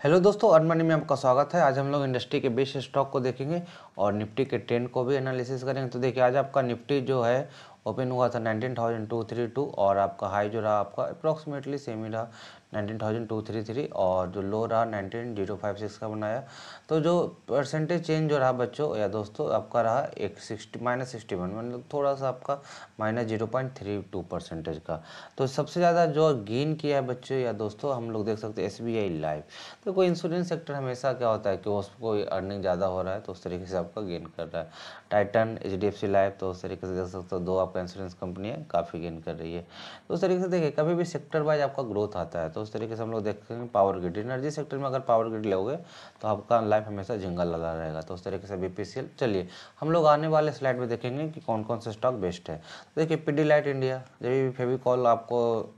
Hello दोस्तों, earn money में आपका स्वागत है। आज हम लोग इंडस्ट्री के बेस स्टॉक को देखेंगे और निफ्टी के ट्रेंड को भी एनालिसिस करेंगे। तो देखिए, आज आपका निफ्टी जो है ओपन हुआ था 19,232 और आपका हाई जो रहा आपका अप्रॉक्सीमेटली सेम ही रहा 19,233 और जो लो रहा 19,056 का बनाया। तो जो परसेंटेज चेंज जो रहा बच्चों या दोस्तों आपका रहा एक -61, मतलब थोड़ा सा आपका -0.32% का। तो सबसे ज़्यादा जो गेन किया है बच्चों या दोस्तों हम लोग देख सकते हैं SBI लाइफ। तो कोई इंश्योरेंस सेक्टर हमेशा क्या होता है कि उसको अर्निंग ज़्यादा हो रहा है तो उस तरीके से आपका गेन कर रहा है। टाइटन, HDFC लाइफ, तो उस तरीके से देख सकते हो दो आपका इंश्योरेंस कंपनी है काफ़ी गेन कर रही है। तो उस तरीके से देखिए कभी भी सेक्टर वाइज आपका ग्रोथ आता है तो उस तरीके से हम लोग देखेंगे पावर ग्रिड, एनर्जी सेक्टर में अगर पावर ग्रिड लोगे तो आपका लाइफ हमेशा झिंगा लगा रहेगा। तो उस तरीके से BPCL। चलिए हम लोग आने वाले स्लाइड में देखेंगे कि कौन कौन से स्टॉक बेस्ट है। तो देखिए पिडीलाइट इंडिया, जब भी फेविकॉल आपको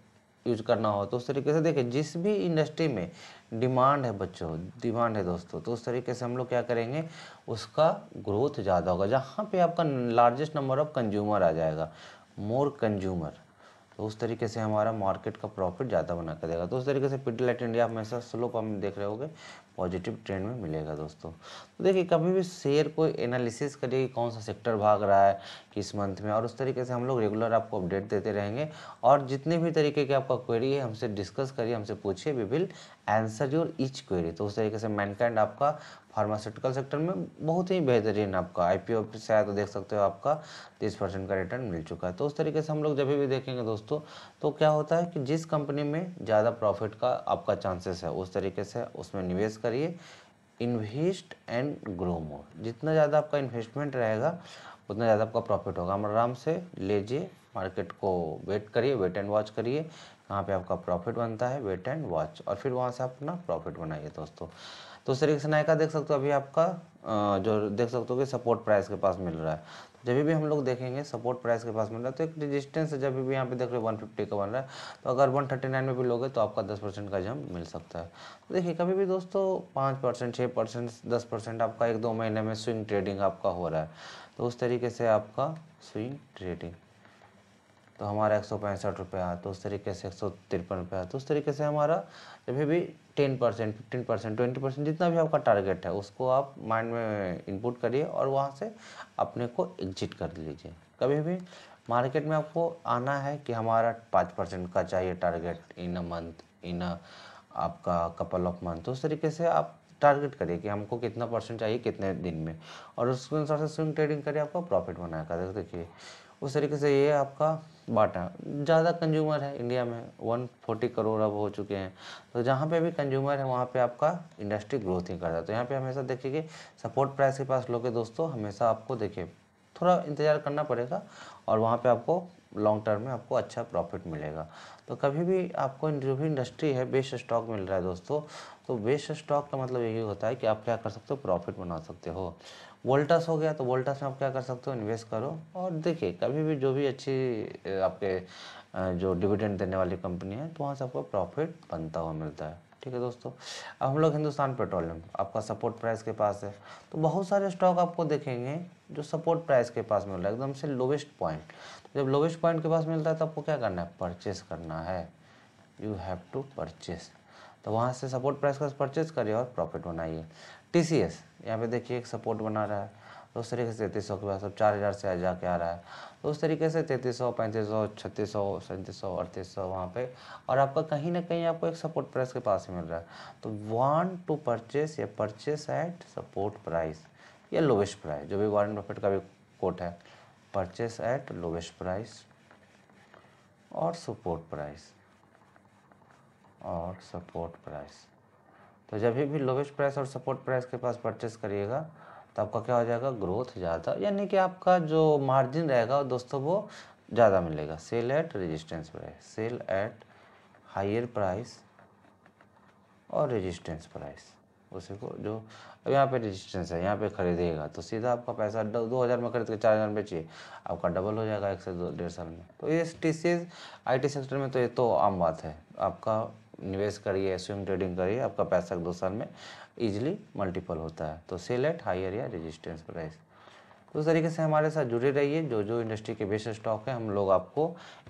यूज करना हो तो उस तरीके से देखिए जिस भी इंडस्ट्री में डिमांड है बच्चों, डिमांड है दोस्तों, तो उस तरीके से हम लोग क्या करेंगे उसका ग्रोथ ज़्यादा होगा। जहाँ पे आपका लार्जेस्ट नंबर ऑफ कंज्यूमर आ जाएगा, मोर कंज्यूमर, तो उस तरीके से हमारा मार्केट का प्रॉफिट ज़्यादा बना कर देगा। तो उस तरीके से पिडीलाइट इंडिया हमेशा स्लो पम्प में देख रहे होगे पॉजिटिव ट्रेंड में मिलेगा दोस्तों। तो देखिए कभी भी शेयर को एनालिसिस करिए कि कौन सा सेक्टर भाग रहा है किस मंथ में, और उस तरीके से हम लोग रेगुलर आपको अपडेट देते रहेंगे। और जितने भी तरीके के आपका क्वेरी है हमसे डिस्कस करिए, हमसे पूछिए, we will answer your each query. तो उस तरीके से मैनकाइंड आपका फार्मास्यूटिकल सेक्टर में बहुत ही बेहतरीन आपका IPO से आया तो देख सकते हो आपका 30% का रिटर्न मिल चुका है। तो उस तरीके से हम लोग जब भी देखेंगे दोस्तों तो क्या होता है कि जिस कंपनी में ज़्यादा प्रॉफिट का आपका चांसेस है उस तरीके से उसमें निवेश करिए। इन्वेस्ट एंड ग्रो मोर, जितना ज़्यादा आपका इन्वेस्टमेंट रहेगा उतना ज़्यादा आपका प्रॉफिट होगा। हम आराम से लीजिए, मार्केट को वेट करिए, वेट एंड वॉच करिए, कहाँ पे आपका प्रॉफिट बनता है वेट एंड वॉच, और फिर वहाँ से आप अपना प्रॉफिट बनाइए दोस्तों। तो उस तरीके से नायका देख सकते हो अभी आपका जो देख सकते हो कि सपोर्ट प्राइस के पास मिल रहा है। जब भी हम लोग देखेंगे सपोर्ट प्राइस के पास मिल रहा है तो एक रेजिस्टेंस है, जब भी यहाँ पे देख रहे हो 150 का बन रहा है, तो अगर 139 में भी लोगे तो आपका 10% का जंप मिल सकता है। तो देखिए कभी भी दोस्तों 5%, 6%, 10% आपका 1-2 महीने में स्विंग ट्रेडिंग आपका हो रहा है। तो उस तरीके से आपका स्विंग ट्रेडिंग, तो हमारा 165 रुपया, तो उस तरीके से 153 रुपया, तो उस तरीके से हमारा जब भी 10%, 15%, 20% जितना भी आपका टारगेट है उसको आप माइंड में इनपुट करिए और वहाँ से अपने को एग्जिट कर लीजिए। कभी भी मार्केट में आपको आना है कि हमारा 5% का चाहिए टारगेट इन अ मंथ, इन अ आपका कपल ऑफ मंथ, तो उस तरीके से आप टारगेट करिए कि हमको कितना परसेंट चाहिए कितने दिन में, और उसके अनुसार से स्विंग ट्रेडिंग करिए, आपका प्रॉफिट बनाएगा। देखिए उस तरीके से ये आपका बाटा, ज़्यादा कंज्यूमर है इंडिया में, 140 करोड़ अब हो चुके हैं। तो जहाँ पे भी कंज्यूमर है वहाँ पे आपका इंडस्ट्री ग्रोथ ही करता है। तो यहाँ पे हमेशा देखिए कि सपोर्ट प्राइस के पास लोगे दोस्तों, हमेशा आपको देखिए थोड़ा इंतज़ार करना पड़ेगा और वहाँ पे आपको लॉन्ग टर्म में आपको अच्छा प्रॉफिट मिलेगा। तो कभी भी आपको जो भी इंडस्ट्री है बेस्ट स्टॉक मिल रहा है दोस्तों, तो बेस्ट स्टॉक का मतलब यही होता है कि आप क्या कर सकते हो, प्रॉफिट बना सकते हो। वोल्टास हो गया तो वोल्टास में आप क्या कर सकते हो, इन्वेस्ट करो। और देखिए कभी भी जो भी अच्छी आपके जो डिविडेंड देने वाली कंपनी है तो वहाँ से आपको प्रॉफिट बनता हुआ मिलता है। ठीक है दोस्तों, अब हम लोग हिंदुस्तान पेट्रोलियम आपका सपोर्ट प्राइस के पास है। तो बहुत सारे स्टॉक आपको देखेंगे जो सपोर्ट प्राइस के पास मिल रहा है एकदम से लोवेस्ट पॉइंट। तो जब लोवेस्ट पॉइंट के पास मिलता है तो आपको क्या करना है, परचेस करना है, यू हैव टू परचेस। तो वहाँ से सपोर्ट प्राइस का परचेज करिए और प्रॉफिट बनाइए। TCS यहाँ पे देखिए एक सपोर्ट बना रहा है, तो उस तरीके से 3300 के पास अब 4000 से जाके आ रहा है। तो उस तरीके से 3300, 3500, 3600, 3700, 3800 वहाँ पे, और आपका कहीं ना कहीं आपको एक सपोर्ट प्राइस के पास ही मिल रहा है। तो वांट टू परचेस या परचेस एट सपोर्ट प्राइस या लोवेस्ट प्राइस, जो भी वॉरेन बफेट का भी कोट है, परचेस एट लोवेस्ट प्राइस और सपोर्ट प्राइस और सपोर्ट प्राइस। तो जब भी लोवेस्ट प्राइस और सपोर्ट प्राइस के पास परचेस करिएगा तो आपका क्या हो जाएगा, ग्रोथ ज़्यादा, यानी कि आपका जो मार्जिन रहेगा दोस्तों वो ज़्यादा मिलेगा। Sell at resistance price, sell at higher price और रेजिस्टेंस प्राइस, उसी को जो अब यहाँ पे रेजिस्टेंस है यहाँ पे खरीदिएगा तो सीधा आपका पैसा 2000 में खरीद के 4000 में बेचिए, आपका डबल हो जाएगा 1 से 1.5 साल में। तो ये TCS IT सेक्टर में तो ये तो आम बात है। आपका निवेश करिए, स्विंग ट्रेडिंग करिए, आपका पैसा 2 साल में इजीली मल्टीपल होता है। तो सेल एट हायर या रेजिस्टेंस प्राइस। तो उस तरीके से हमारे साथ जुड़े रहिए। जो जो इंडस्ट्री के बेस्ट स्टॉक है हम लोग आपको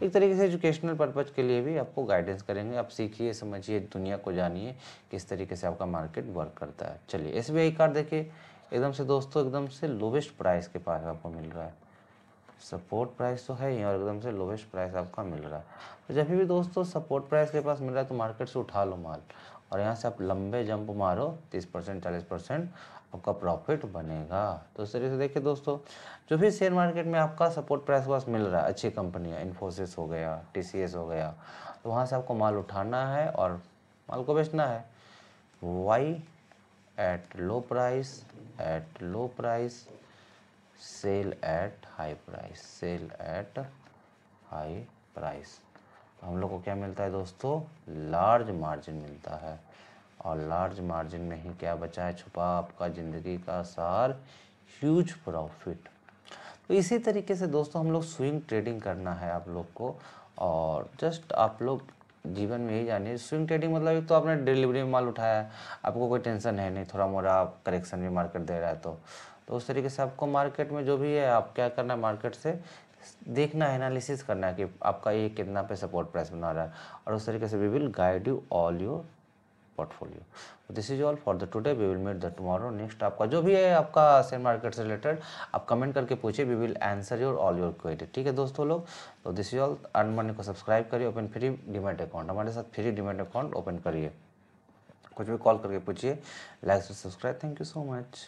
एक तरीके से एजुकेशनल पर्पज़ के लिए भी आपको गाइडेंस करेंगे। आप सीखिए, समझिए, दुनिया को जानिए किस तरीके से आपका मार्केट वर्क करता है। चलिए SBI कार्ड देखिए, एकदम से दोस्तों एकदम से लोवेस्ट प्राइस के पास आपको मिल रहा है। सपोर्ट प्राइस तो है ही और एकदम से लोवेस्ट प्राइस आपका मिल रहा है। तो जब भी दोस्तों सपोर्ट प्राइस के पास मिल रहा है तो मार्केट से उठा लो माल और यहाँ से आप लंबे जंप मारो, 30% 40% आपका प्रॉफिट बनेगा। तो इस तरीके से देखिए दोस्तों, जो भी शेयर मार्केट में आपका सपोर्ट प्राइस के पास मिल रहा है, अच्छी कंपनियाँ, इन्फोसिस हो गया, TCS हो गया, तो वहाँ से आपको माल उठाना है और माल को बेचना है। Buy at low price, at low price, sell at high price, sell at high price. हम लोग को क्या मिलता है दोस्तों? लार्ज मार्जिन मिलता है। और लार्ज मार्जिन में ही क्या बचा है छुपा? आपका ज़िंदगी का सार, ह्यूज प्रॉफिट। तो इसी तरीके से दोस्तों हम लोग स्विंग ट्रेडिंग करना है आप लोग को। और जस्ट आप लोग जीवन में ही जानिए, स्विंग ट्रेडिंग मतलब एक तो आपने डिलीवरी में माल उठाया है, आपको कोई टेंशन है नहीं, थोड़ा मोड़ा करेक्शन भी मार्केट दे रहा है तो उस तरीके से आपको मार्केट में जो भी है आप क्या करना है, मार्केट से देखना है, एनालिसिस करना है कि आपका ये कितना पे सपोर्ट प्राइस बना रहा है और उस तरीके से we will guide you all your portfolio. This is all for the today, we will met the tomorrow. Next आपका जो भी है आपका शेयर मार्केट से रिलेटेड आप कमेंट करके पूछिए, we will answer your all your query. ठीक है दोस्तों लोग, तो this is all. Earn money को सब्सक्राइब करिए, ओपन फ्री डीमैट अकाउंट, हमारे साथ फ्री डीमैट अकाउंट ओपन करिए, कुछ भी कॉल करके पूछिए, लाइक से subscribe. Thank you so much.